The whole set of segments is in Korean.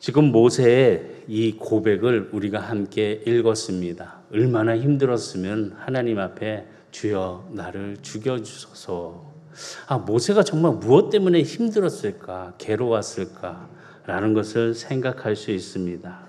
지금 모세의 이 고백을 우리가 함께 읽었습니다. 얼마나 힘들었으면 하나님 앞에 주여 나를 죽여주소서. 모세가 정말 무엇 때문에 힘들었을까, 괴로웠을까 라는 것을 생각할 수 있습니다.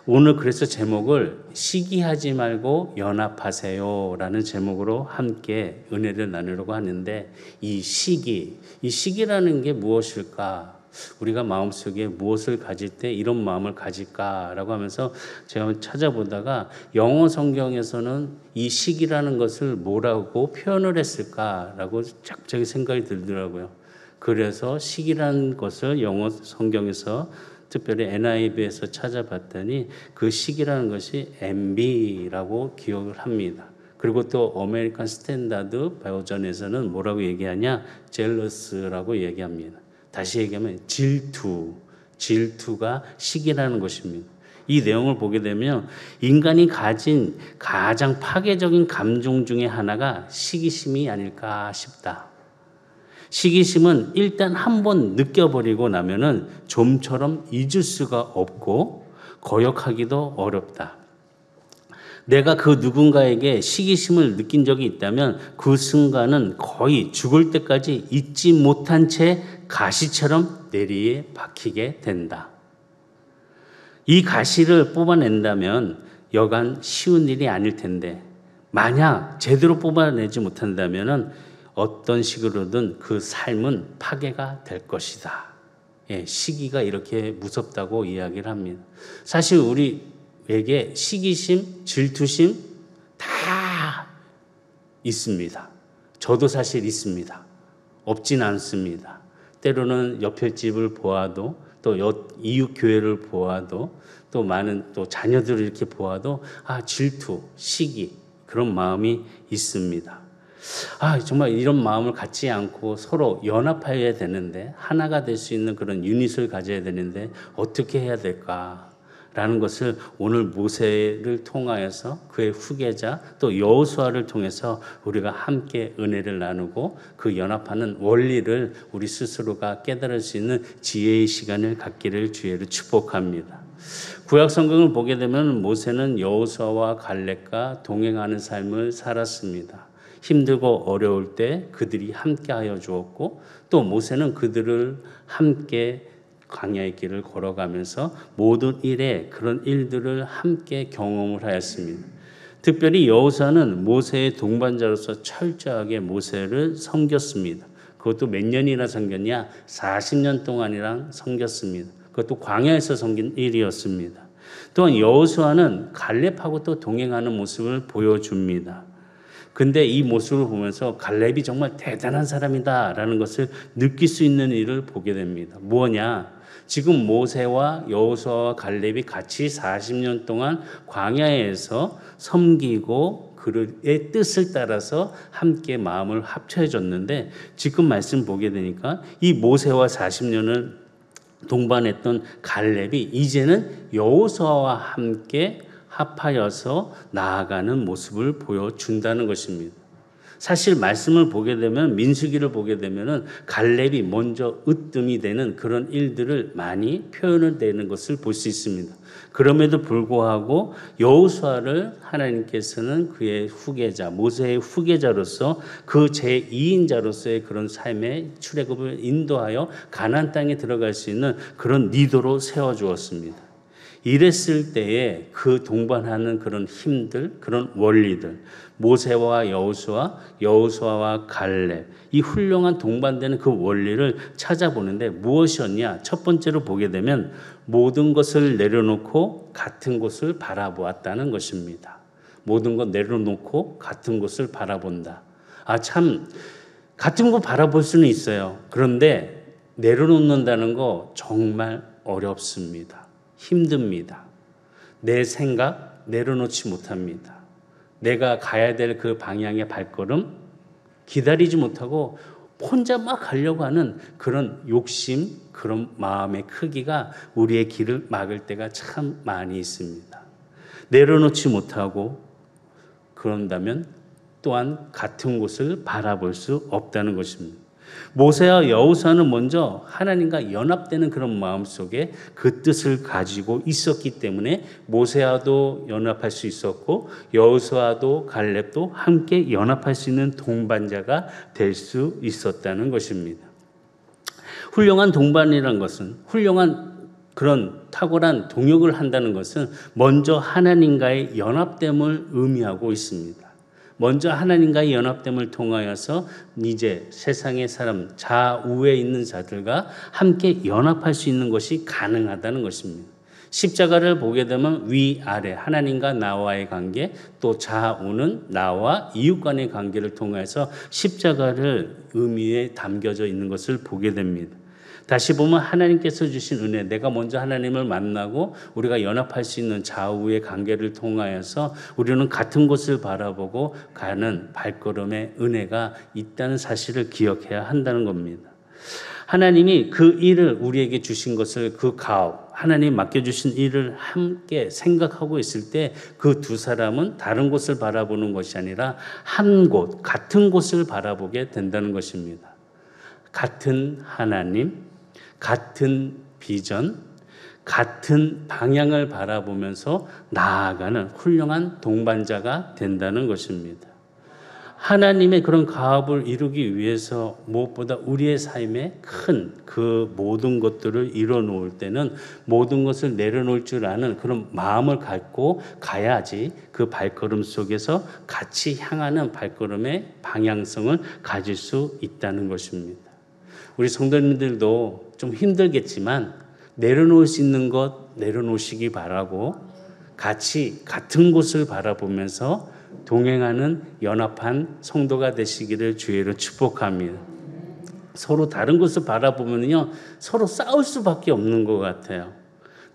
오늘 그래서 제목을 시기하지 말고 연합하세요 라는 제목으로 함께 은혜를 나누려고 하는데, 이 시기라는 게 무엇일까? 우리가 마음속에 무엇을 가질 때 이런 마음을 가질까라고 하면서 제가 찾아보다가 영어 성경에서는 이 시기라는 것을 뭐라고 표현을 했을까라고 갑자기 생각이 들더라고요. 그래서 시기라는 것을 영어 성경에서 특별히 NIV에서 찾아봤더니 그 시기라는 것이 MB라고 기억을 합니다. 그리고 또 아메리칸 스탠다드 버전에서는 뭐라고 얘기하냐? jealous라고 얘기합니다. 다시 얘기하면 질투가 시기라는 것입니다. 이 내용을 보게 되면 인간이 가진 가장 파괴적인 감정 중에 하나가 시기심이 아닐까 싶다. 시기심은 일단 한번 느껴버리고 나면은 좀처럼 잊을 수가 없고 거역하기도 어렵다. 내가 그 누군가에게 시기심을 느낀 적이 있다면 그 순간은 거의 죽을 때까지 잊지 못한 채 가시처럼 내리에 박히게 된다. 이 가시를 뽑아낸다면 여간 쉬운 일이 아닐 텐데, 만약 제대로 뽑아내지 못한다면 어떤 식으로든 그 삶은 파괴가 될 것이다. 시기가 이렇게 무섭다고 이야기를 합니다. 사실 우리에게 시기심, 질투심 다 있습니다. 저도 사실 있습니다. 없진 않습니다. 때로는 옆에 집을 보아도, 또 이웃 교회를 보아도, 또 많은 또 자녀들을 이렇게 보아도 질투, 시기 그런 마음이 있습니다. 정말 이런 마음을 갖지 않고 서로 연합해야 되는데, 하나가 될 수 있는 그런 유닛을 가져야 되는데 어떻게 해야 될까라는 것을 오늘 모세를 통하여서 그의 후계자 또 여호수아를 통해서 우리가 함께 은혜를 나누고 그 연합하는 원리를 우리 스스로가 깨달을 수 있는 지혜의 시간을 갖기를 주의로 축복합니다. 구약 성경을 보게 되면 모세는 여호수아와 갈렙과 동행하는 삶을 살았습니다. 힘들고 어려울 때 그들이 함께하여 주었고, 또 모세는 그들을 함께 광야의 길을 걸어가면서 모든 일에 그런 일들을 함께 경험을 하였습니다. 특별히 여호수아는 모세의 동반자로서 철저하게 모세를 섬겼습니다. 그것도 몇 년이나 섬겼냐? 40년 동안이랑 섬겼습니다. 그것도 광야에서 섬긴 일이었습니다. 또한 여호수아는 갈렙하고 또 동행하는 모습을 보여줍니다. 근데 이 모습을 보면서 갈렙이 정말 대단한 사람이다라는 것을 느낄 수 있는 일을 보게 됩니다. 뭐냐? 지금 모세와 여호수아와 갈렙이 같이 40년 동안 광야에서 섬기고 그의 뜻을 따라서 함께 마음을 합쳐졌는데, 지금 말씀 보게 되니까 이 모세와 40년을 동반했던 갈렙이 이제는 여호수아와 함께 합하여서 나아가는 모습을 보여준다는 것입니다. 사실 말씀을 보게 되면, 민수기를 보게 되면은 갈렙이 먼저 으뜸이 되는 그런 일들을 많이 표현을 되는 것을 볼 수 있습니다. 그럼에도 불구하고 여호수아를 하나님께서는 그의 후계자, 모세의 후계자로서 그 제2인자로서의 그런 삶의 출애굽을 인도하여 가나안 땅에 들어갈 수 있는 그런 리더로 세워주었습니다. 이랬을 때에 그 동반하는 그런 힘들, 그런 원리들, 모세와 여호수아와 갈렙, 이 훌륭한 동반되는 그 원리를 찾아보는데 무엇이었냐? 첫 번째로 보게 되면 모든 것을 내려놓고 같은 곳을 바라보았다는 것입니다. 모든 것 내려놓고 같은 곳을 바라본다. 참 같은 곳 바라볼 수는 있어요. 그런데 내려놓는다는 거 정말 어렵습니다. 힘듭니다. 내 생각 내려놓지 못합니다. 내가 가야 될 그 방향의 발걸음 기다리지 못하고 혼자 막 가려고 하는 그런 욕심, 그런 마음의 크기가 우리의 길을 막을 때가 참 많이 있습니다. 내려놓지 못하고 그런다면 또한 같은 곳을 바라볼 수 없다는 것입니다. 모세와 여호수아는 먼저 하나님과 연합되는 그런 마음 속에 그 뜻을 가지고 있었기 때문에 모세와도 연합할 수 있었고 여호수아도 갈렙도 함께 연합할 수 있는 동반자가 될 수 있었다는 것입니다. 훌륭한 동반이라는 것은, 훌륭한 그런 탁월한 동역을 한다는 것은 먼저 하나님과의 연합됨을 의미하고 있습니다. 먼저 하나님과의 연합됨을 통하여서 이제 세상의 사람, 좌우에 있는 자들과 함께 연합할 수 있는 것이 가능하다는 것입니다. 십자가를 보게 되면 위아래 하나님과 나와의 관계, 또 좌우는 나와 이웃 간의 관계를 통해서 십자가를 의미에 담겨져 있는 것을 보게 됩니다. 다시 보면 하나님께서 주신 은혜, 내가 먼저 하나님을 만나고 우리가 연합할 수 있는 좌우의 관계를 통하여서 우리는 같은 곳을 바라보고 가는 발걸음의 은혜가 있다는 사실을 기억해야 한다는 겁니다. 하나님이 그 일을 우리에게 주신 것을, 그 가업, 하나님 맡겨주신 일을 함께 생각하고 있을 때 그 두 사람은 다른 곳을 바라보는 것이 아니라 한 곳, 같은 곳을 바라보게 된다는 것입니다. 같은 하나님, 같은 비전, 같은 방향을 바라보면서 나아가는 훌륭한 동반자가 된다는 것입니다. 하나님의 그런 가업을 이루기 위해서 무엇보다 우리의 삶에 큰 그 모든 것들을 이뤄놓을 때는 모든 것을 내려놓을 줄 아는 그런 마음을 갖고 가야지 그 발걸음 속에서 같이 향하는 발걸음의 방향성을 가질 수 있다는 것입니다. 우리 성도님들도 좀 힘들겠지만 내려놓을 수 있는 것 내려놓으시기 바라고 같이 같은 곳을 바라보면서 동행하는 연합한 성도가 되시기를 주의로 축복합니다. 서로 다른 곳을 바라보면요, 서로 싸울 수밖에 없는 것 같아요.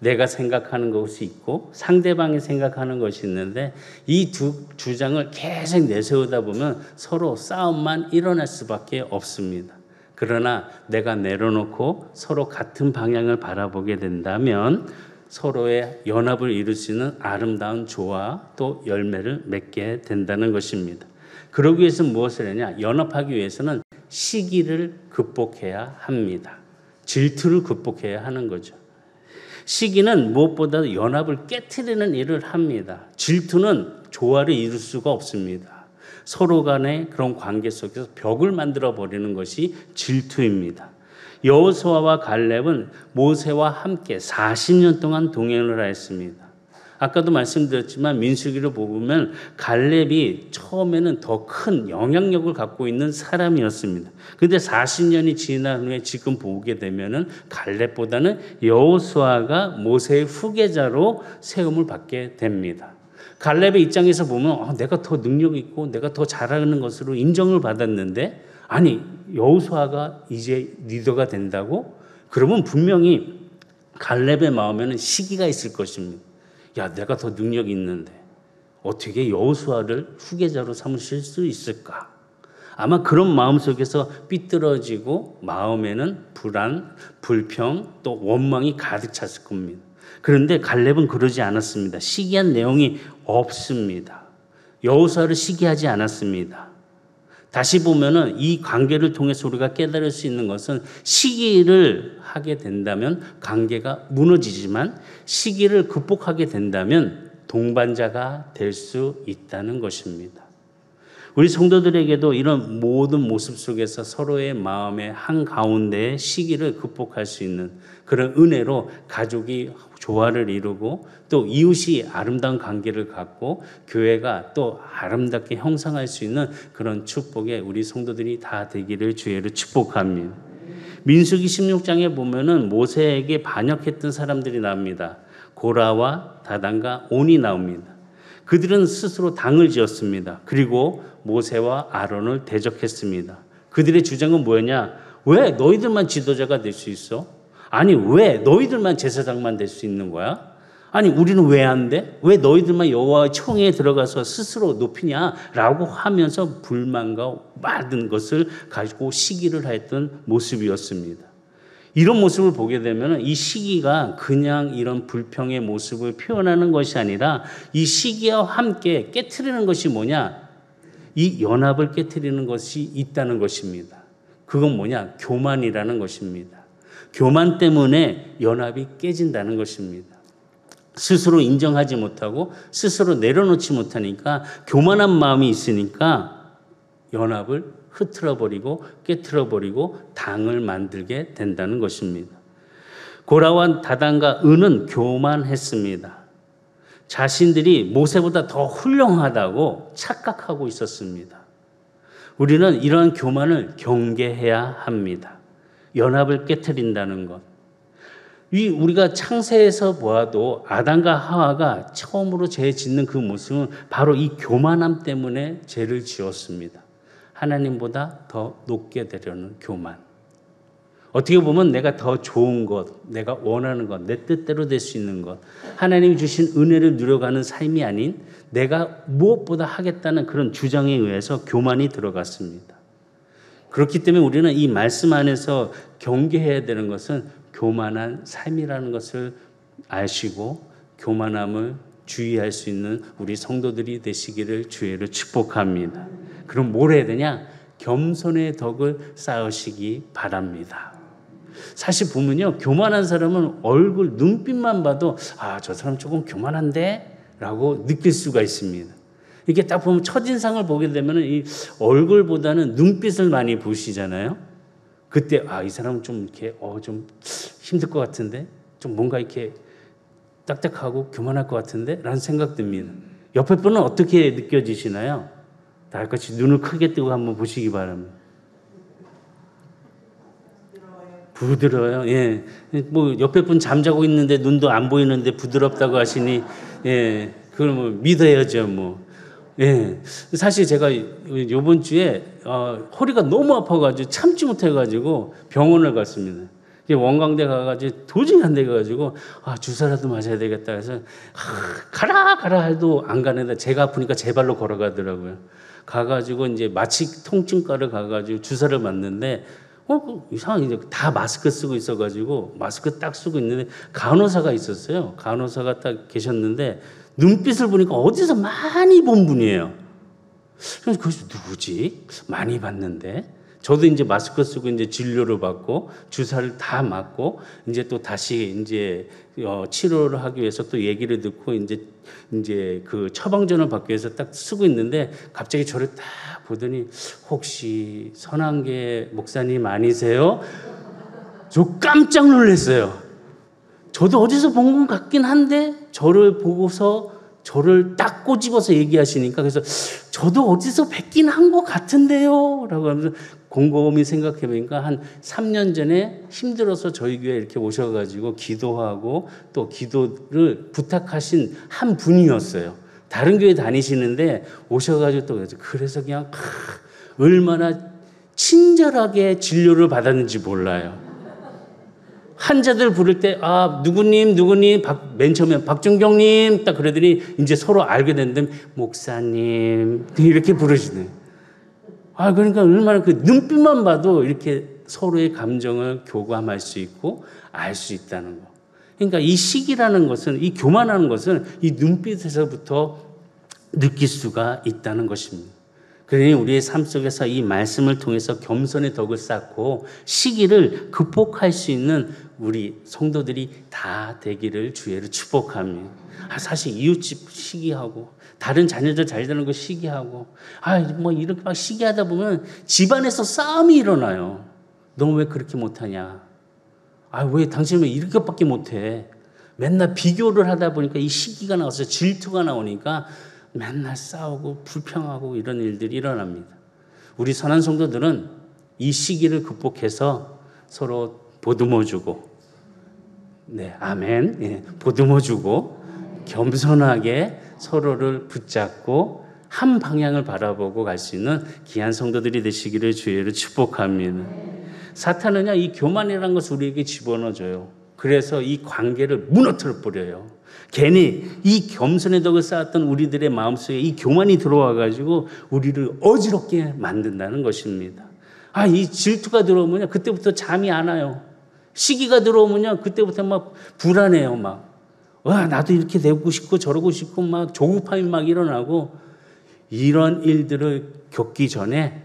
내가 생각하는 것이 있고 상대방이 생각하는 것이 있는데 이 두 주장을 계속 내세우다 보면 서로 싸움만 일어날 수밖에 없습니다. 그러나 내가 내려놓고 서로 같은 방향을 바라보게 된다면 서로의 연합을 이룰 수 있는 아름다운 조화 또 열매를 맺게 된다는 것입니다. 그러기 위해서 무엇을 하냐? 연합하기 위해서는 시기를 극복해야 합니다. 질투를 극복해야 하는 거죠. 시기는 무엇보다 연합을 깨트리는 일을 합니다. 질투는 조화를 이룰 수가 없습니다. 서로 간의 그런 관계 속에서 벽을 만들어 버리는 것이 질투입니다. 여호수아와 갈렙은 모세와 함께 40년 동안 동행을 하였습니다. 아까도 말씀드렸지만 민수기를 보면 갈렙이 처음에는 더 큰 영향력을 갖고 있는 사람이었습니다. 그런데 40년이 지난 후에 지금 보게 되면은 갈렙보다는 여호수아가 모세의 후계자로 세움을 받게 됩니다. 갈렙의 입장에서 보면 내가 더 능력 있고 내가 더 잘하는 것으로 인정을 받았는데 아니 여호수아가 이제 리더가 된다고? 그러면 분명히 갈렙의 마음에는 시기가 있을 것입니다. 야, 내가 더 능력이 있는데 어떻게 여호수아를 후계자로 삼으실 수 있을까? 아마 그런 마음속에서 삐뚤어지고 마음에는 불안, 불평, 또 원망이 가득 찼을 겁니다. 그런데 갈렙은 그러지 않았습니다. 시기한 내용이 없습니다. 여호수아를 시기하지 않았습니다. 다시 보면은 이 관계를 통해서 우리가 깨달을 수 있는 것은 시기를 하게 된다면 관계가 무너지지만 시기를 극복하게 된다면 동반자가 될 수 있다는 것입니다. 우리 성도들에게도 이런 모든 모습 속에서 서로의 마음의 한가운데에 시기를 극복할 수 있는 그런 은혜로 가족이 조화를 이루고 또 이웃이 아름다운 관계를 갖고 교회가 또 아름답게 형성할 수 있는 그런 축복에 우리 성도들이 다 되기를 주의로 축복합니다. 민수기 16장에 보면은 모세에게 반역했던 사람들이 나옵니다. 고라와 다단과 온이 나옵니다. 그들은 스스로 당을 지었습니다. 그리고 모세와 아론을 대적했습니다. 그들의 주장은 뭐였냐? 왜 너희들만 지도자가 될 수 있어? 아니 왜 너희들만 제사장만 될 수 있는 거야? 아니 우리는 왜 안 돼? 왜 너희들만 여호와의 총회에 들어가서 스스로 높이냐라고 하면서 불만과 많은 것을 가지고 시기를 했던 모습이었습니다. 이런 모습을 보게 되면 이 시기가 그냥 이런 불평의 모습을 표현하는 것이 아니라 이 시기와 함께 깨트리는 것이 뭐냐? 이 연합을 깨트리는 것이 있다는 것입니다. 그건 뭐냐? 교만이라는 것입니다. 교만 때문에 연합이 깨진다는 것입니다. 스스로 인정하지 못하고 스스로 내려놓지 못하니까 교만한 마음이 있으니까 연합을 흐트러버리고 깨트려버리고 당을 만들게 된다는 것입니다. 고라와 다단과 은은 교만했습니다. 자신들이 모세보다 더 훌륭하다고 착각하고 있었습니다. 우리는 이러한 교만을 경계해야 합니다. 연합을 깨트린다는 것. 우리가 창세에서 보아도 아담과 하와가 처음으로 죄 짓는 그 모습은 바로 이 교만함 때문에 죄를 지었습니다. 하나님보다 더 높게 되려는 교만. 어떻게 보면 내가 더 좋은 것, 내가 원하는 것, 내 뜻대로 될 수 있는 것, 하나님이 주신 은혜를 누려가는 삶이 아닌 내가 무엇보다 하겠다는 그런 주장에 의해서 교만이 들어갔습니다. 그렇기 때문에 우리는 이 말씀 안에서 경계해야 되는 것은 교만한 삶이라는 것을 아시고 교만함을 주의할 수 있는 우리 성도들이 되시기를 주의로 축복합니다. 그럼 뭘 해야 되냐? 겸손의 덕을 쌓으시기 바랍니다. 사실 보면요, 교만한 사람은 얼굴 눈빛만 봐도 저 사람 조금 교만한데? 라고 느낄 수가 있습니다. 이렇게 딱 보면 첫인상을 보게 되면 이 얼굴보다는 눈빛을 많이 보시잖아요. 그때 이 사람은 좀 이렇게 좀 힘들 것 같은데, 좀 뭔가 이렇게 딱딱하고 교만할 것 같은데 라는 생각 듭니다. 옆에 분은 어떻게 느껴지시나요? 다 같이 눈을 크게 뜨고 한번 보시기 바랍니다. 부드러워요. 예. 뭐 옆에 분 잠자고 있는데 눈도 안 보이는데 부드럽다고 하시니, 예. 그걸 뭐 믿어야죠, 뭐. 예. 사실 제가 이번 주에 허리가 너무 아파가지고 참지 못해가지고 병원을 갔습니다. 원광대 가가지고 도저히 안 돼가지고 주사라도 맞아야 되겠다 해서 가라 해도 안 가는데 제가 아프니까 제 발로 걸어가더라고요. 가가지고 이제 마취 통증과를 가가지고 주사를 맞는데 이상하게 이제 다 마스크 쓰고 있어가지고 마스크 딱 쓰고 있는데 간호사가 있었어요. 간호사가 딱 계셨는데 눈빛을 보니까 어디서 많이 본 분이에요. 그래서 그것이 누구지? 많이 봤는데. 저도 이제 마스크 쓰고 이제 진료를 받고 주사를 다 맞고 이제 또 다시 이제 치료를 하기 위해서 또 얘기를 듣고 이제 그 처방전을 받기 위해서 딱 쓰고 있는데 갑자기 저를 딱 보더니 혹시 선한계 목사님 아니세요? 저 깜짝 놀랐어요. 저도 어디서 본 것 같긴 한데 저를 보고서 저를 딱 꼬집어서 얘기하시니까 그래서 저도 어디서 뵙긴 한 것 같은데요 라고 하면서 곰곰이 생각해 보니까 한 3년 전에 힘들어서 저희 교회에 이렇게 오셔가지고 기도하고 또 기도를 부탁하신 한 분이었어요. 다른 교회 다니시는데 오셔가지고 또 그래서 그냥 얼마나 친절하게 진료를 받았는지 몰라요. 환자들 부를 때 누구님 맨 처음에 박준경님 딱 그러더니 이제 서로 알게 됐는데 목사님 이렇게 부르시네. 그러니까 얼마나 그 눈빛만 봐도 이렇게 서로의 감정을 교감할 수 있고 알 수 있다는 거. 그러니까 이 시기라는 것은 이 교만하는 것은 이 눈빛에서부터 느낄 수가 있다는 것입니다. 그러니 우리의 삶 속에서 이 말씀을 통해서 겸손의 덕을 쌓고 시기를 극복할 수 있는 우리 성도들이 다 되기를 주의로 축복합니다. 사실 이웃집 시기하고 다른 자녀들 잘 되는 거 시기하고 뭐 이렇게 막 시기하다 보면 집안에서 싸움이 일어나요. 너 왜 그렇게 못하냐? 왜 당신 왜 이렇게밖에 못해? 맨날 비교를 하다 보니까 이 시기가 나와서 질투가 나오니까 맨날 싸우고 불평하고 이런 일들이 일어납니다. 우리 선한 성도들은 이 시기를 극복해서 서로 보듬어주고, 아멘. 보듬어주고 겸손하게 서로를 붙잡고 한 방향을 바라보고 갈 수 있는 귀한 성도들이 되시기를 주의로 축복합니다. 사탄은요, 이 교만이라는 것을 우리에게 집어넣어줘요. 그래서 이 관계를 무너뜨려 버려요. 괜히 이 겸손의 덕을 쌓았던 우리들의 마음속에 이 교만이 들어와가지고 우리를 어지럽게 만든다는 것입니다. 이 질투가 들어오면 그때부터 잠이 안 와요. 시기가 들어오면 그때부터 막 불안해요. 나도 이렇게 되고 싶고 저러고 싶고 막 조급함이 막 일어나고 이런 일들을 겪기 전에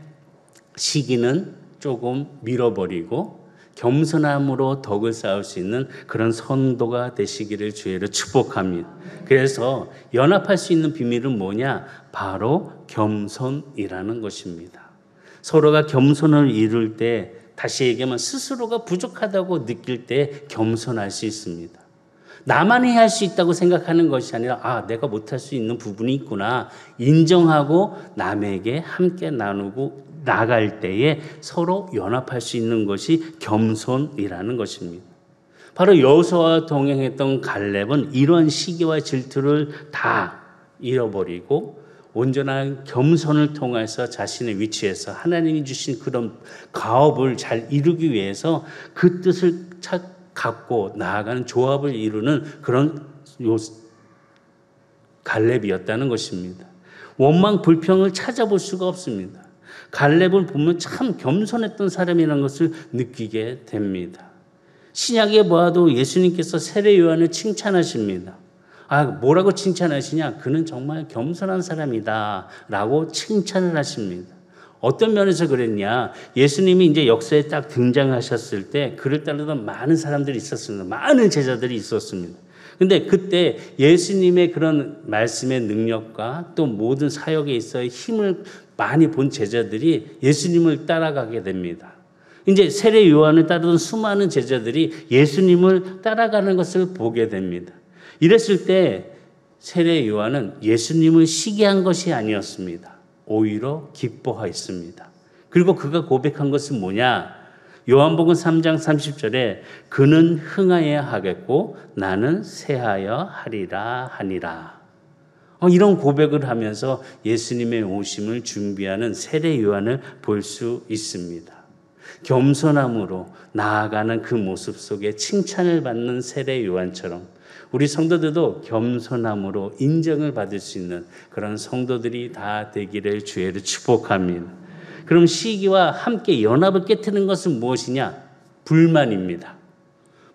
시기는 조금 밀어버리고 겸손함으로 덕을 쌓을 수 있는 그런 성도가 되시기를 주의로 축복합니다. 그래서 연합할 수 있는 비밀은 뭐냐? 바로 겸손이라는 것입니다. 서로가 겸손을 이룰 때, 다시 얘기하면 스스로가 부족하다고 느낄 때 겸손할 수 있습니다. 나만이 할 수 있다고 생각하는 것이 아니라 내가 못할 수 있는 부분이 있구나 인정하고 남에게 함께 나누고 나갈 때에 서로 연합할 수 있는 것이 겸손이라는 것입니다. 바로 여호수아와 동행했던 갈렙은 이런 시기와 질투를 다 잃어버리고 온전한 겸손을 통해서 자신의 위치에서 하나님이 주신 그런 가업을 잘 이루기 위해서 그 뜻을 갖고 나아가는 조합을 이루는 그런 갈렙이었다는 것입니다. 원망 불평을 찾아볼 수가 없습니다. 갈렙을 보면 참 겸손했던 사람이라는 것을 느끼게 됩니다. 신약에 보아도 예수님께서 세례 요한을 칭찬하십니다. 뭐라고 칭찬하시냐? 그는 정말 겸손한 사람이다 라고 칭찬을 하십니다. 어떤 면에서 그랬냐? 예수님이 이제 역사에 딱 등장하셨을 때 그를 따르던 많은 사람들이 있었습니다. 많은 제자들이 있었습니다. 근데 그때 예수님의 그런 말씀의 능력과 또 모든 사역에 있어 힘을 많이 본 제자들이 예수님을 따라가게 됩니다. 이제 세례 요한을 따르던 수많은 제자들이 예수님을 따라가는 것을 보게 됩니다. 이랬을 때 세례 요한은 예수님을 시기한 것이 아니었습니다. 오히려 기뻐하였습니다. 그리고 그가 고백한 것은 뭐냐? 요한복음 3장 30절에 그는 흥하여야 하겠고 나는 쇠하여 하리라 하니라. 이런 고백을 하면서 예수님의 오심을 준비하는 세례 요한을 볼 수 있습니다. 겸손함으로 나아가는 그 모습 속에 칭찬을 받는 세례 요한처럼 우리 성도들도 겸손함으로 인정을 받을 수 있는 그런 성도들이 다 되기를 주의로 축복합니다. 그럼 시기와 함께 연합을 깨트리는 것은 무엇이냐? 불만입니다.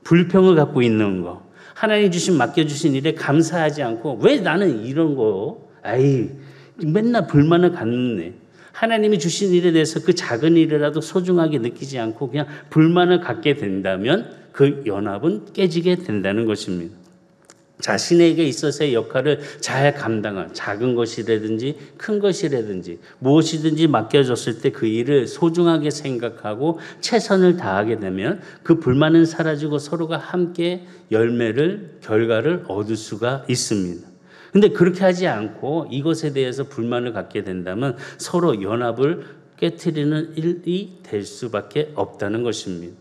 불평을 갖고 있는 거. 하나님 맡겨주신 일에 감사하지 않고 왜 나는 이런 거? 맨날 불만을 갖네. 하나님이 주신 일에 대해서 그 작은 일이라도 소중하게 느끼지 않고 그냥 불만을 갖게 된다면 그 연합은 깨지게 된다는 것입니다. 자신에게 있어서의 역할을 잘 감당한 작은 것이라든지 큰 것이라든지 무엇이든지 맡겨졌을 때 그 일을 소중하게 생각하고 최선을 다하게 되면 그 불만은 사라지고 서로가 함께 결과를 얻을 수가 있습니다. 근데 그렇게 하지 않고 이것에 대해서 불만을 갖게 된다면 서로 연합을 깨트리는 일이 될 수밖에 없다는 것입니다.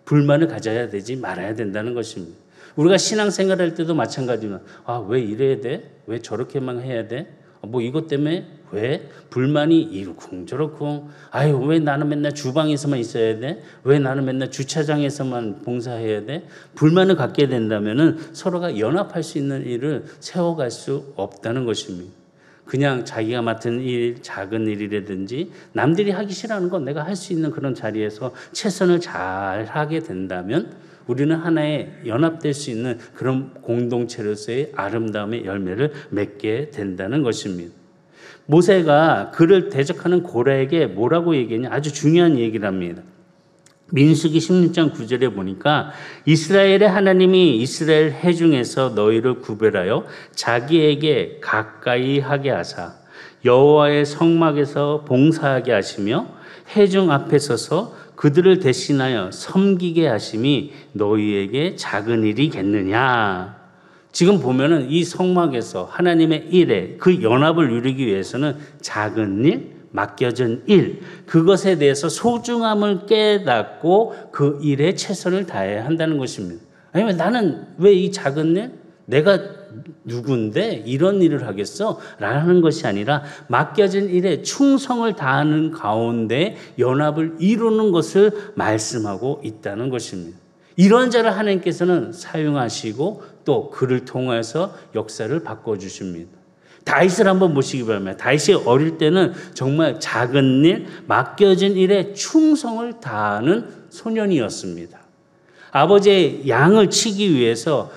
불만을 가져야 되지 말아야 된다는 것입니다. 우리가 신앙생활할 때도 마찬가지입니다. 왜 이래야 돼? 왜 저렇게만 해야 돼? 이것 때문에 왜? 불만이 이러쿵 저러쿵. 왜 나는 맨날 주방에서만 있어야 돼? 왜 나는 맨날 주차장에서만 봉사해야 돼? 불만을 갖게 된다면은 서로가 연합할 수 있는 일을 세워갈 수 없다는 것입니다. 그냥 자기가 맡은 일, 작은 일이라든지 남들이 하기 싫어하는 건 내가 할 수 있는 그런 자리에서 최선을 잘 하게 된다면 우리는 하나의 연합될 수 있는 그런 공동체로서의 아름다움의 열매를 맺게 된다는 것입니다. 모세가 그를 대적하는 고라에게 뭐라고 얘기했냐? 아주 중요한 얘기를 합니다. 민수기 16장 9절에 보니까 이스라엘의 하나님이 이스라엘 회중에서 너희를 구별하여 자기에게 가까이 하게 하사 여호와의 성막에서 봉사하게 하시며 회중 앞에 서서 그들을 대신하여 섬기게 하심이 너희에게 작은 일이겠느냐. 지금 보면은 이 성막에서 하나님의 일에 그 연합을 누리기 위해서는 작은 일, 맡겨진 일, 그것에 대해서 소중함을 깨닫고 그 일에 최선을 다해야 한다는 것입니다. 아니면 나는 왜 이 작은 일? 내가 누군데 이런 일을 하겠어? 라는 것이 아니라 맡겨진 일에 충성을 다하는 가운데 연합을 이루는 것을 말씀하고 있다는 것입니다. 이런 자를 하나님께서는 사용하시고 또 그를 통해서 역사를 바꿔주십니다. 다윗을 한번 보시기 바랍니다. 다윗이 어릴 때는 정말 작은 일, 맡겨진 일에 충성을 다하는 소년이었습니다. 아버지의 양을 치기 위해서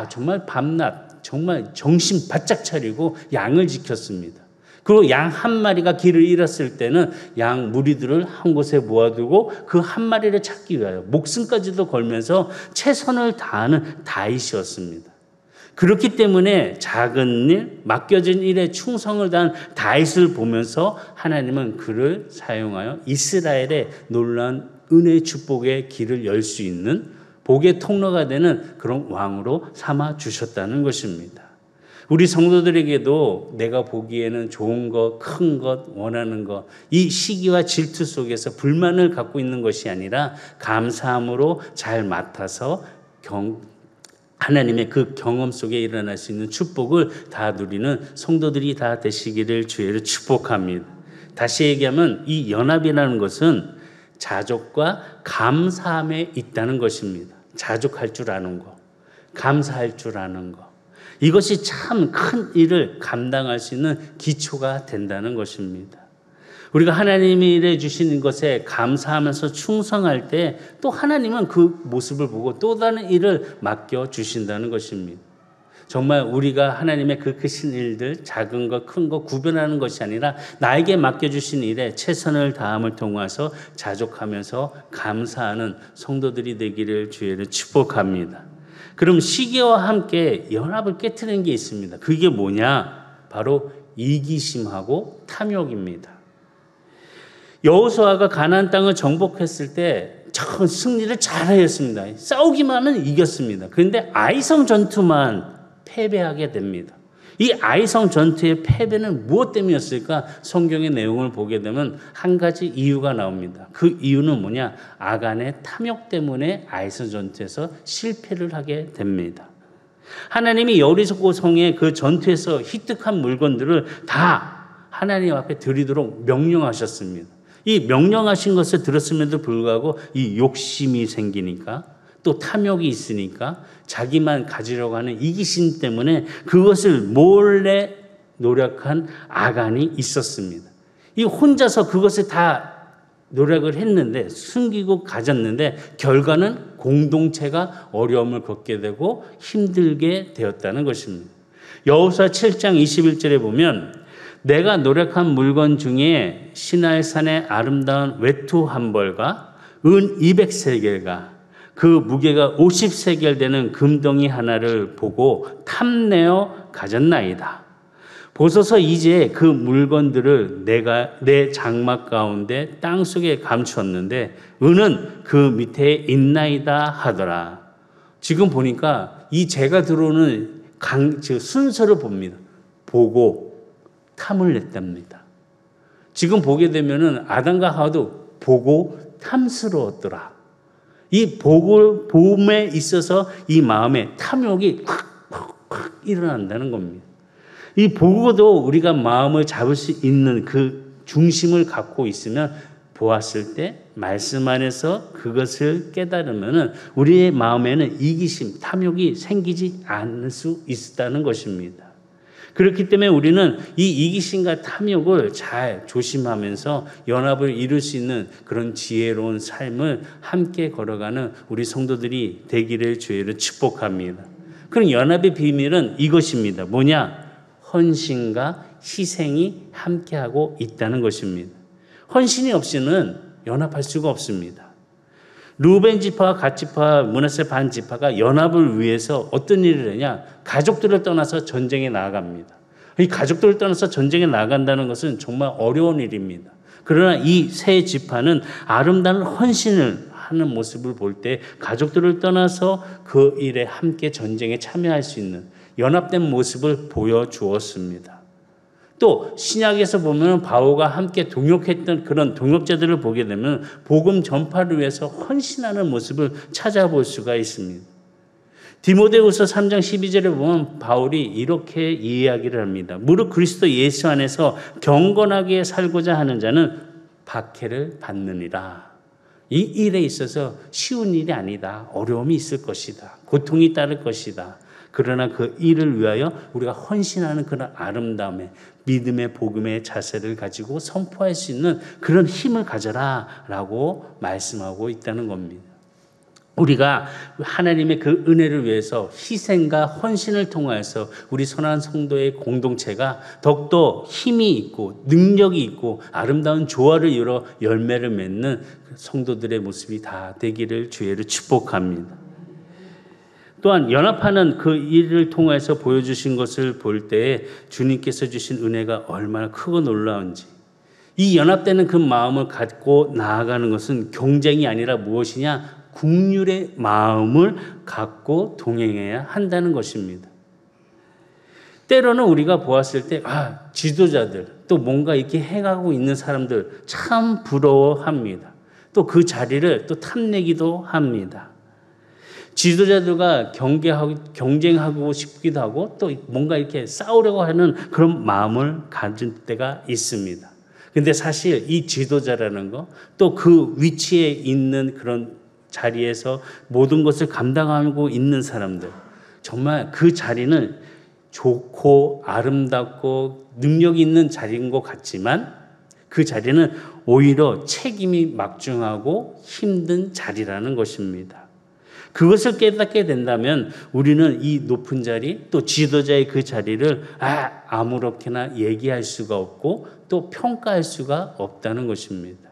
정말 밤낮 정말 정신 바짝 차리고 양을 지켰습니다. 그리고 양 한 마리가 길을 잃었을 때는 양 무리들을 한 곳에 모아두고 그 한 마리를 찾기 위하여 목숨까지도 걸면서 최선을 다하는 다윗이었습니다. 그렇기 때문에 작은 일, 맡겨진 일에 충성을 다한 다윗을 보면서 하나님은 그를 사용하여 이스라엘의 놀라운 은혜의 축복의 길을 열 수 있는 복의 통로가 되는 그런 왕으로 삼아 주셨다는 것입니다. 우리 성도들에게도 내가 보기에는 좋은 것, 큰 것, 원하는 것, 이 시기와 질투 속에서 불만을 갖고 있는 것이 아니라 감사함으로 잘 맡아서 하나님의 그 경험 속에 일어날 수 있는 축복을 다 누리는 성도들이 다 되시기를 주의를 축복합니다. 다시 얘기하면 이 연합이라는 것은 자족과 감사함에 있다는 것입니다. 자족할 줄 아는 것, 감사할 줄 아는 것. 이것이 참 큰 일을 감당할 수 있는 기초가 된다는 것입니다. 우리가 하나님이 일해 주시는 것에 감사하면서 충성할 때 또 하나님은 그 모습을 보고 또 다른 일을 맡겨 주신다는 것입니다. 정말 우리가 하나님의 그 크신 일들, 작은 것, 큰 것 구별하는 것이 아니라 나에게 맡겨주신 일에 최선을 다함을 통해서 자족하면서 감사하는 성도들이 되기를 주의를 축복합니다. 그럼 시기와 함께 연합을 깨트리는 게 있습니다. 그게 뭐냐? 바로 이기심하고 탐욕입니다. 여호수아가 가나안 땅을 정복했을 때 참 승리를 잘하였습니다. 싸우기만 하면 이겼습니다. 그런데 아이성 전투만 패배하게 됩니다. 이 아이성 전투의 패배는 무엇 때문이었을까? 성경의 내용을 보게 되면 한 가지 이유가 나옵니다. 그 이유는 뭐냐? 아간의 탐욕 때문에 아이성 전투에서 실패를 하게 됩니다. 하나님이 여리고 성의 그 전투에서 획득한 물건들을 다 하나님 앞에 드리도록 명령하셨습니다. 이 명령하신 것을 들었음에도 불구하고 이 욕심이 생기니까 또 탐욕이 있으니까 자기만 가지려고 하는 이기심 때문에 그것을 몰래 노력한 아간이 있었습니다. 이 혼자서 그것을 다 노력을 했는데 숨기고 가졌는데 결과는 공동체가 어려움을 겪게 되고 힘들게 되었다는 것입니다. 여호수아 7장 21절에 보면 내가 노력한 물건 중에 시날산의 아름다운 외투 한 벌과 은 200세겔과 그 무게가 50세겔 되는 금덩이 하나를 보고 탐내어 가졌나이다. 보소서 이제 그 물건들을 내가 내 장막 가운데 땅속에 감추었는데 은은 그 밑에 있나이다 하더라. 지금 보니까 이 제가 들어오는 순서를 봅니다. 보고 탐을 냈답니다. 지금 보게 되면은 아담과 하와도 보고 탐스러웠더라. 이 봄에 있어서 이 마음에 탐욕이 확 일어난다는 겁니다. 이 보고도 우리가 마음을 잡을 수 있는 그 중심을 갖고 있으면 보았을 때 말씀 안에서 그것을 깨달으면 우리의 마음에는 이기심, 탐욕이 생기지 않을 수 있다는 것입니다. 그렇기 때문에 우리는 이 이기심과 탐욕을 잘 조심하면서 연합을 이룰 수 있는 그런 지혜로운 삶을 함께 걸어가는 우리 성도들이 되기를 주의를 축복합니다. 그럼 연합의 비밀은 이것입니다. 뭐냐? 헌신과 희생이 함께하고 있다는 것입니다. 헌신이 없이는 연합할 수가 없습니다. 루벤 지파와 갓 지파, 므낫세 반 지파가 연합을 위해서 어떤 일을 하냐? 가족들을 떠나서 전쟁에 나아갑니다. 이 가족들을 떠나서 전쟁에 나간다는 것은 정말 어려운 일입니다. 그러나 이 세 지파는 아름다운 헌신을 하는 모습을 볼 때 가족들을 떠나서 그 일에 함께 전쟁에 참여할 수 있는 연합된 모습을 보여주었습니다. 또 신약에서 보면 바울과 함께 동역했던 그런 동역자들을 보게 되면 복음 전파를 위해서 헌신하는 모습을 찾아볼 수가 있습니다. 디모데후서 3장 12절에 보면 바울이 이렇게 이야기를 합니다. 무릇 그리스도 예수 안에서 경건하게 살고자 하는 자는 박해를 받느니라. 이 일에 있어서 쉬운 일이 아니다. 어려움이 있을 것이다. 고통이 따를 것이다. 그러나 그 일을 위하여 우리가 헌신하는 그런 아름다움의 믿음의 복음의 자세를 가지고 선포할 수 있는 그런 힘을 가져라 라고 말씀하고 있다는 겁니다. 우리가 하나님의 그 은혜를 위해서 희생과 헌신을 통하여서 우리 선한 성도의 공동체가 더욱더 힘이 있고 능력이 있고 아름다운 조화를 이루어 열매를 맺는 성도들의 모습이 다 되기를 주의로 축복합니다. 또한 연합하는 그 일을 통해서 보여주신 것을 볼 때에 주님께서 주신 은혜가 얼마나 크고 놀라운지, 이 연합되는 그 마음을 갖고 나아가는 것은 경쟁이 아니라 무엇이냐? 국률의 마음을 갖고 동행해야 한다는 것입니다. 때로는 우리가 보았을 때 지도자들 또 뭔가 이렇게 해가고 있는 사람들 참 부러워합니다. 또 그 자리를 또 탐내기도 합니다. 지도자들과 경쟁하고 싶기도 하고 또 뭔가 이렇게 싸우려고 하는 그런 마음을 가질 때가 있습니다. 근데 사실 이 지도자라는 거 또 그 위치에 있는 그런 자리에서 모든 것을 감당하고 있는 사람들, 정말 그 자리는 좋고 아름답고 능력 있는 자리인 것 같지만 그 자리는 오히려 책임이 막중하고 힘든 자리라는 것입니다. 그것을 깨닫게 된다면 우리는 이 높은 자리 또 지도자의 그 자리를 아무렇게나 얘기할 수가 없고 또 평가할 수가 없다는 것입니다.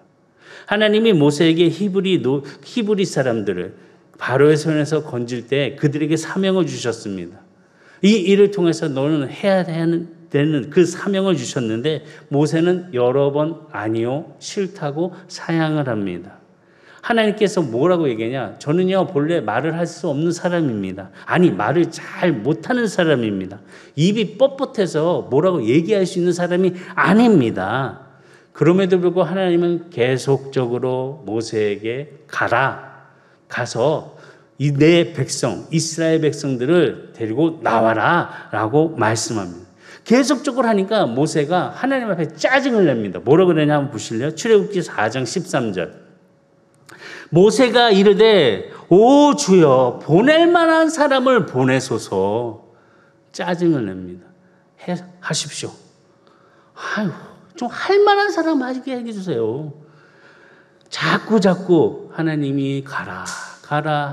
하나님이 모세에게 히브리 사람들을 바로의 손에서 건질 때 그들에게 사명을 주셨습니다. 이 일을 통해서 너는 해야 되는 그 사명을 주셨는데 모세는 여러 번 아니요 싫다고 사양을 합니다. 하나님께서 뭐라고 얘기하냐? 저는요 본래 말을 할 수 없는 사람입니다. 아니 말을 잘 못하는 사람입니다. 입이 뻣뻣해서 뭐라고 얘기할 수 있는 사람이 아닙니다. 그럼에도 불구하고 하나님은 계속적으로 모세에게 가서 내 백성 이스라엘 백성들을 데리고 나와라 라고 말씀합니다. 계속적으로 하니까 모세가 하나님 앞에 짜증을 냅니다. 뭐라고 그러냐 한번 보실래요? 출애굽기 4장 13절. 모세가 이르되 오 주여 보낼 만한 사람을 보내소서. 짜증을 냅니다. 하십시오. 아유 좀 할 만한 사람 하게 해주세요. 자꾸 하나님이 가라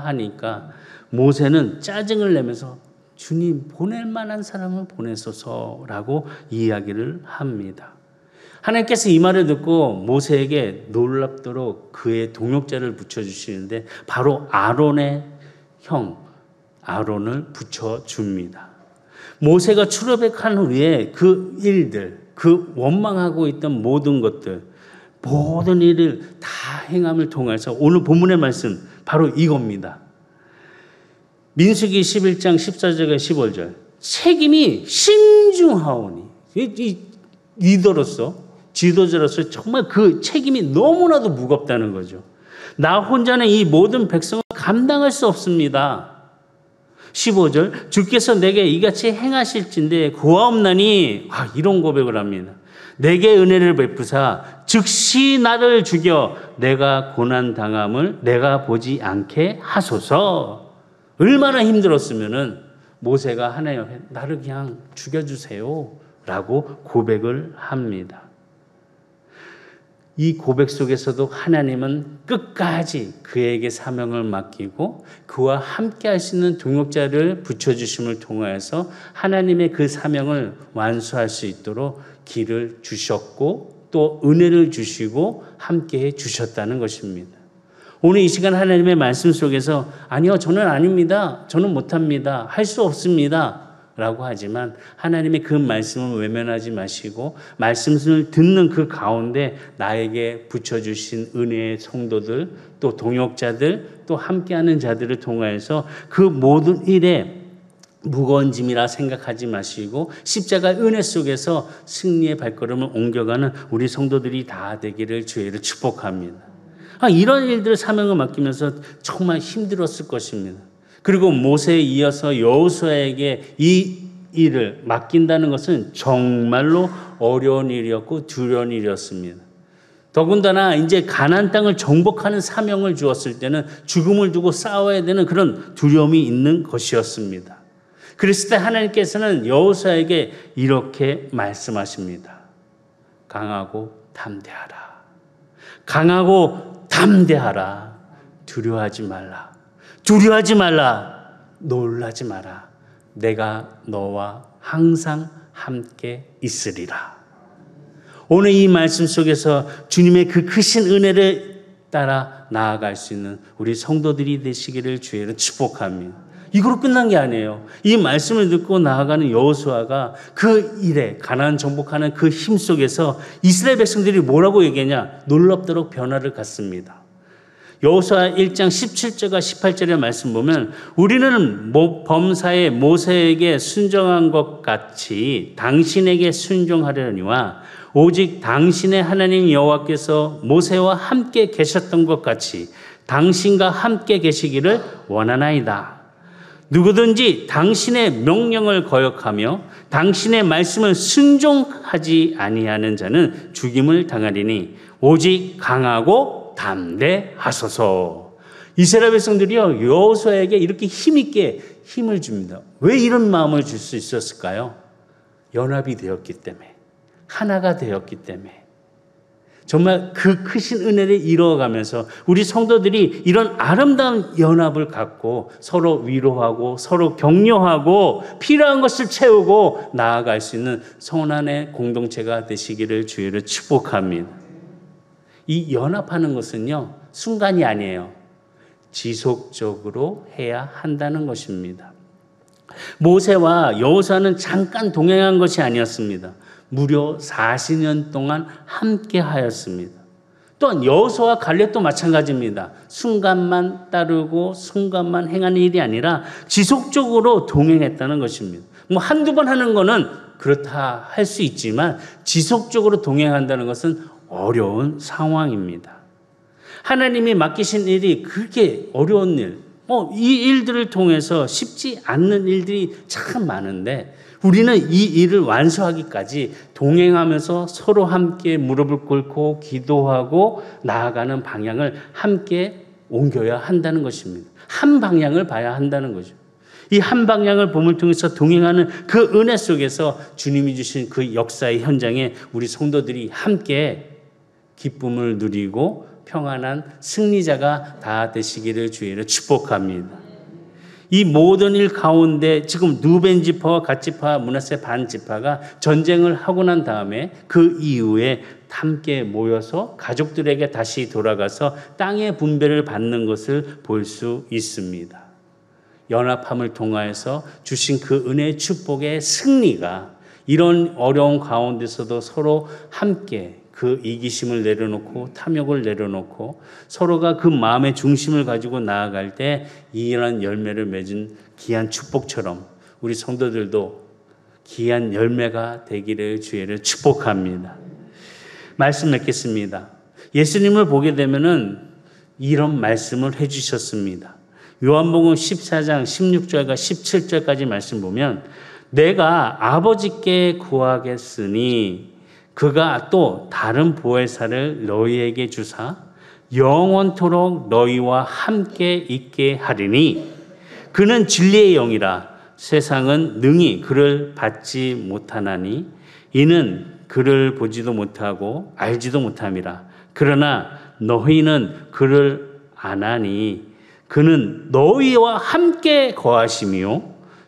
하니까 모세는 짜증을 내면서 주님 보낼 만한 사람을 보내소서라고 이야기를 합니다. 하나님께서 이 말을 듣고 모세에게 놀랍도록 그의 동역자를 붙여주시는데 바로 아론의 형 아론을 붙여줍니다. 모세가 출애굽한 후에 그 일들 그 원망하고 있던 모든 것들 모든 일을 다 행함을 통해서 오늘 본문의 말씀 바로 이겁니다. 민수기 11장 14절과 15절 책임이 심중하오니 이 리더로서 지도자로서 정말 그 책임이 너무나도 무겁다는 거죠. 나 혼자는 이 모든 백성을 감당할 수 없습니다. 15절 주께서 내게 이같이 행하실진데 구하옵나니 이런 고백을 합니다. 내게 은혜를 베푸사 즉시 나를 죽여 내가 고난당함을 내가 보지 않게 하소서. 얼마나 힘들었으면은 모세가 하나님 앞에 나를 그냥 죽여주세요 라고 고백을 합니다. 이 고백 속에서도 하나님은 끝까지 그에게 사명을 맡기고 그와 함께 할 수 있는 동역자를 붙여주심을 통하여서 하나님의 그 사명을 완수할 수 있도록 길을 주셨고 또 은혜를 주시고 함께 주셨다는 것입니다. 오늘 이 시간 하나님의 말씀 속에서 아니요 저는 아닙니다. 저는 못합니다. 할 수 없습니다. 라고 하지만 하나님의 그 말씀을 외면하지 마시고 말씀을 듣는 그 가운데 나에게 붙여주신 은혜의 성도들 또 동역자들 또 함께하는 자들을 통하여서 그 모든 일에 무거운 짐이라 생각하지 마시고 십자가 은혜 속에서 승리의 발걸음을 옮겨가는 우리 성도들이 다 되기를 주의를 축복합니다. 이런 일들을 사명을 맡기면서 정말 힘들었을 것입니다. 그리고 모세에 이어서 여호수아에게 이 일을 맡긴다는 것은 정말로 어려운 일이었고 두려운 일이었습니다. 더군다나 이제 가나안 땅을 정복하는 사명을 주었을 때는 죽음을 두고 싸워야 되는 그런 두려움이 있는 것이었습니다. 그랬을 때 하나님께서는 여호수아에게 이렇게 말씀하십니다. 강하고 담대하라. 강하고 담대하라. 두려워하지 말라. 두려워하지 말라. 놀라지 마라. 내가 너와 항상 함께 있으리라. 오늘 이 말씀 속에서 주님의 그 크신 은혜를 따라 나아갈 수 있는 우리 성도들이 되시기를 주의로 축복합니다. 이거로 끝난 게 아니에요. 이 말씀을 듣고 나아가는 여호수아가 그 일에 가나안 정복하는 그 힘 속에서 이스라엘 백성들이 뭐라고 얘기하냐? 놀랍도록 변화를 갖습니다. 여호수아 1장 17절과 18절의 말씀 보면 우리는 범사에 모세에게 순종한 것 같이 당신에게 순종하려니와 오직 당신의 하나님 여호와께서 모세와 함께 계셨던 것 같이 당신과 함께 계시기를 원하나이다. 누구든지 당신의 명령을 거역하며 당신의 말씀을 순종하지 아니하는 자는 죽임을 당하리니 오직 강하고 담대하소서. 이스라엘 백성들이요 여호수아에게 이렇게 힘있게 힘을 줍니다. 왜 이런 마음을 줄 수 있었을까요? 연합이 되었기 때문에, 하나가 되었기 때문에. 정말 그 크신 은혜를 이루어가면서 우리 성도들이 이런 아름다운 연합을 갖고 서로 위로하고 서로 격려하고 필요한 것을 채우고 나아갈 수 있는 선한의 공동체가 되시기를 주의로 축복합니다. 이 연합하는 것은요 순간이 아니에요. 지속적으로 해야 한다는 것입니다. 모세와 여호수아는 잠깐 동행한 것이 아니었습니다. 무려 40년 동안 함께 하였습니다. 또한 여호수아와 갈렙도 마찬가지입니다. 순간만 따르고 순간만 행하는 일이 아니라 지속적으로 동행했다는 것입니다. 뭐 한두 번 하는 거는 그렇다 할 수 있지만 지속적으로 동행한다는 것은 어려운 상황입니다. 하나님이 맡기신 일이 그렇게 어려운 일, 이 일들을 통해서 쉽지 않는 일들이 참 많은데 우리는 이 일을 완수하기까지 동행하면서 서로 함께 무릎을 꿇고 기도하고 나아가는 방향을 함께 옮겨야 한다는 것입니다. 한 방향을 봐야 한다는 거죠. 이 한 방향을 봄을 통해서 동행하는 그 은혜 속에서 주님이 주신 그 역사의 현장에 우리 성도들이 함께 기쁨을 누리고 평안한 승리자가 다 되시기를 주의로 축복합니다. 이 모든 일 가운데 지금 루벤 지파와 갓 지파, 므낫세 반 지파가 전쟁을 하고 난 다음에 그 이후에 함께 모여서 가족들에게 다시 돌아가서 땅의 분배를 받는 것을 볼 수 있습니다. 연합함을 통하여서 주신 그 은혜의 축복의 승리가 이런 어려운 가운데서도 서로 함께 그 이기심을 내려놓고 탐욕을 내려놓고 서로가 그 마음의 중심을 가지고 나아갈 때 이런 열매를 맺은 귀한 축복처럼 우리 성도들도 귀한 열매가 되기를 주의를 축복합니다. 말씀 맺겠습니다. 예수님을 보게 되면은 이런 말씀을 해주셨습니다. 요한복음 14장 16절과 17절까지 말씀 보면 내가 아버지께 구하겠으니 그가 또 다른 보혜사를 너희에게 주사 영원토록 너희와 함께 있게 하리니 그는 진리의 영이라 세상은 능히 그를 받지 못하나니 이는 그를 보지도 못하고 알지도 못함이라. 그러나 너희는 그를 아나니 그는 너희와 함께 거하시며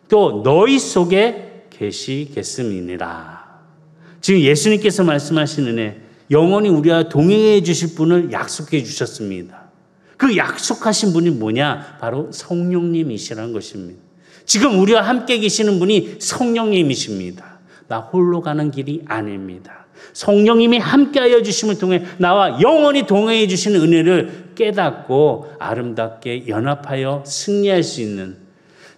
또 너희 속에 계시겠음이니라. 지금 예수님께서 말씀하시는 애 영원히 우리와 동행해 주실 분을 약속해 주셨습니다. 그 약속하신 분이 뭐냐? 바로 성령님이시라는 것입니다. 지금 우리와 함께 계시는 분이 성령님이십니다. 나 홀로 가는 길이 아닙니다. 성령님이 함께하여 주심을 통해 나와 영원히 동행해 주시는 은혜를 깨닫고 아름답게 연합하여 승리할 수 있는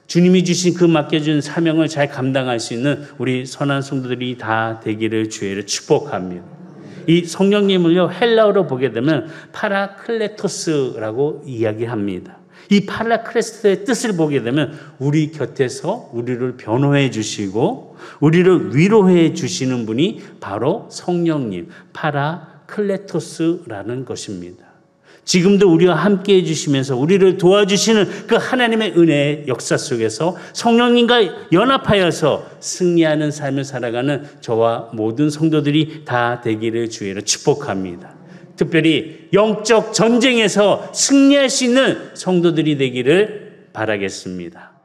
주님이 주신 그 맡겨준 사명을 잘 감당할 수 있는 우리 선한 성도들이 다 되기를 주의를 축복합니다. 이 성령님을요 헬라어로 보게 되면 파라클레토스라고 이야기합니다. 이 파라클레토스의 뜻을 보게 되면 우리 곁에서 우리를 변호해 주시고 우리를 위로해 주시는 분이 바로 성령님 파라클레토스라는 것입니다. 지금도 우리와 함께 해주시면서 우리를 도와주시는 그 하나님의 은혜의 역사 속에서 성령님과 연합하여서 승리하는 삶을 살아가는 저와 모든 성도들이 다 되기를 주의로 축복합니다. 특별히 영적 전쟁에서 승리할 수 있는 성도들이 되기를 바라겠습니다.